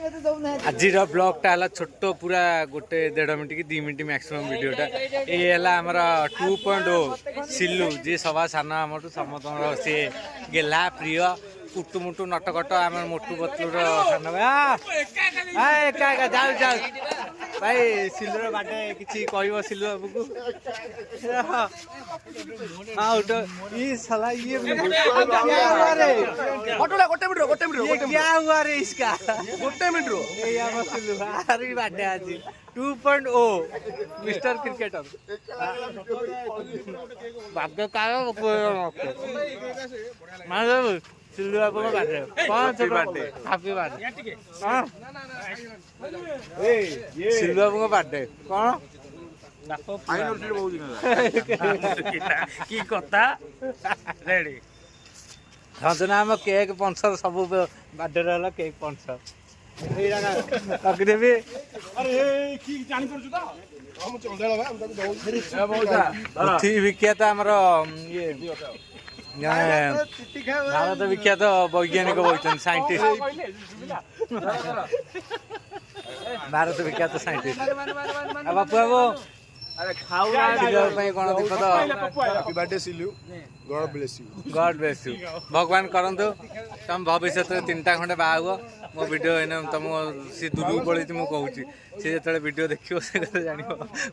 आज ब्लॉगटा है छोट पूरा गोटे 1.5 मिनट कि 2 मिनट मैक्सिमम वीडियोटा ये आमर 2.0 सिलु जी सभा सान आम समस्त सी गेला प्रिय कुटुमुटु नटकट आम मोटू बतलूर सान भाई एका एका जाऊ जाऊ भाई सिलुर बाटे किसी कह सिलु बाबू को हाँ उठ ये साला ये क्या हुआ रे इसका गोटे मिनट रो सिलु अरे बाटे आज 2.0 मिस्टर क्रिकेटर भाग्य का सिल्लू बाबू का बाटे कौन सा बाटे हैप्पी बर्थडे हां सिल्लू बाबू का बाटे कौन फाइनल बहुत दिन की कथा रेडी हजना हम केक स्पॉन्सर सब बर्थडे रहला केक स्पॉन्सर एइरा रख देबे अरे की जानि परछु त हम चंदेला भाई हम ताको दउ पृथ्वी विख्यात हमर ये भारत विख्यात वैज्ञानिक बोलते साइंटिस्ट भारत विख्यात साइंटिस्ट बापू बाबू अरे खाऊ कौन विपद हैप्पी बर्थडे सिलु गॉड ब्लेस यू भगवान करंतु तुम भविष्य 3टा खंडे बाहु मो वीडियो एने तुम सी दूर पड़ी मुझे कहूँ सी जो वीडियो देखो से जान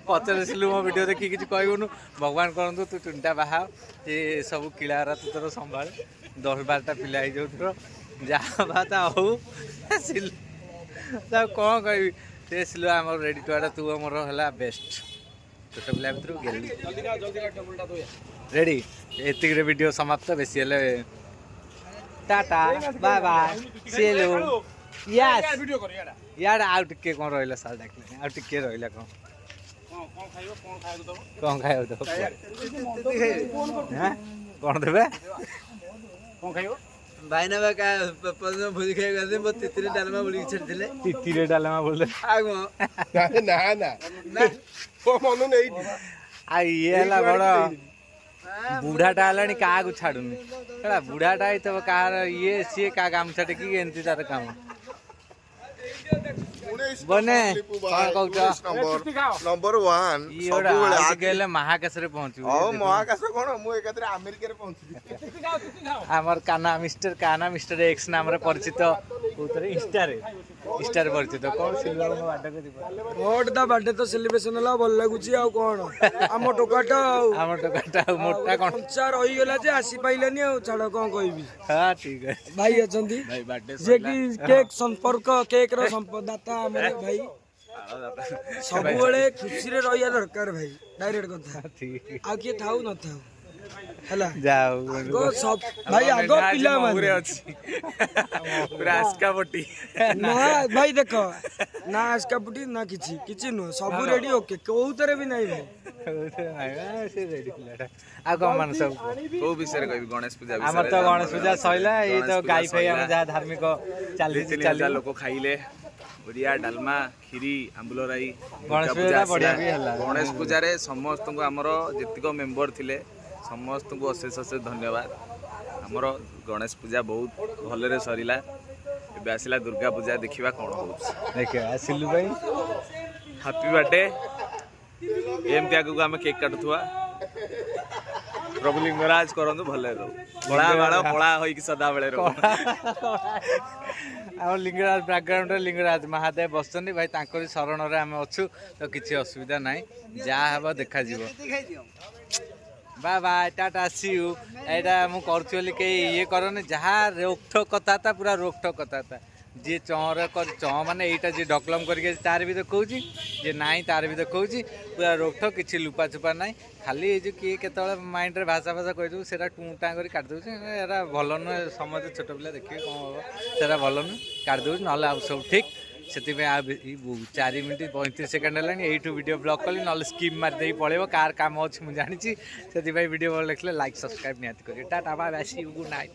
पचार सिलु मो वीडियो देखी किसी कहूनु भगवान करंतु तू 3टा बाहा ये सब किलारा तू तोर संभाल 10-12टा पिला हो जाऊ जहाँ बात हो सिलु कौन कह सिलु आम रेडी टुआटा तू मोर है बेस्ट छोट पिला भर गेली रेडी एतिक वीडियो समाप्त बेसी हेले tata bye bye see you yes यार आउ टिके कौन रहिला साल डाकले आउ टिके रहिला कौन खाइबो तो हैं कौन देबे कौन खाइबो भाई ना का पपन भूल खाइ गले मो तितरे डालमा बोली छड़थिले तितरे डालमा बोल आगो ना ना ना ओ मनु नहीं आ ये हला बड़ा बुढ़ाटा है क्या छाड़ूनी बुढ़ाटा ही तो कार ये सी क्या काम छाटे कि एमती तार काम बने नंबर 1 सबले महाकाश रे पहुंची महाकाश कोन मु एकादरे अमेरिका रे पहुंची हमर काना मिस्टर एक्स नाम रे परिचित उतरे इंस्टा रे परिचित कोन सिल्वर में बाटा को दिबो व्हाट द बर्थडे तो सेलिब्रेशन हला भल लागुची आ कोन हम टोकाटा मोटा कोन चार होई गेला जे आसी पाइलानी आ छाड़ कोन कहबी हां ठीक है भाई अछंती भाई बर्थडे जे कि केक संपर्क केक रो संपदाता हमरे भाई सब बेले खुशी रे रहिया दरकार भाई डायरेक्ट कथा ठीक आ के थाउ न थाउ हला जाओ आगो सब भाई आगो पिला माने पूरा आस्का बटी ना भाई देखो ना आस्का बटी ना किछि न सब रेडी ओके कोउतरे भी नहीं भाई से रेडी पिलाटा आ कम मान सब को विषय रे कहबी गणेश पूजा विषय हमर तो गणेश पूजा सइला ए तो गाई फाई हम जा धार्मिक चाली लोक खाइले बढ़िया डालमा खीरी आंबुल राई गणेश पूजा बढ़िया भी हला गणेश पूजा रे समस्त को हमर जतिको मेंबर थिले समस्त को अशेष अशेष धन्यवाद हमर गणेश पूजा बहुत भलरे सरिला एबे आसिला दुर्गा पूजा देखिबा कोन होछ देखियो सिल्लू भाई हैप्पी बर्थडे एम त्यागु को हम केक काटुथुआ प्रभु लिंगराज करंदु भले रहो बड़ा बड़ा बड़ा होई कि सदा बेले रहो आ लिंगराज बैकग्राउंड रे लिंगराज महादेव बसचंदी भाई तांकरी शरण रे हम अछु तो किछि असुविधा नाही जा हबो देखा जीवो bye bye tata see you एटा मु करछली के ये करने जहाँ रोकठोक कथा था पूरा रोकठोक कथा था जी चौर कर चौ माने एटा जी डकलम करके तार भी देखौची जे नाई तार भी देखौची पूरा रोकठोक किछि लुपा छुपा नाही खाली ए जो किए केतळे माइंड रे भाषा कहि दउ सेरा टूटा करी काट दउ एरा भलो न समझ छोट पिला देखिए कोन हो सेरा भलो न काट दउ नले आ सब ठीक से 4 मिनट 35 सेकेंड है यू वीडियो ब्लॉग कली ना स्कीम मारदे पड़े कार काम अच्छे मुझे जानी से वीडियो भल देखिए लाइक सब्सक्राइब निहाती करिए tata bye bye see you good night.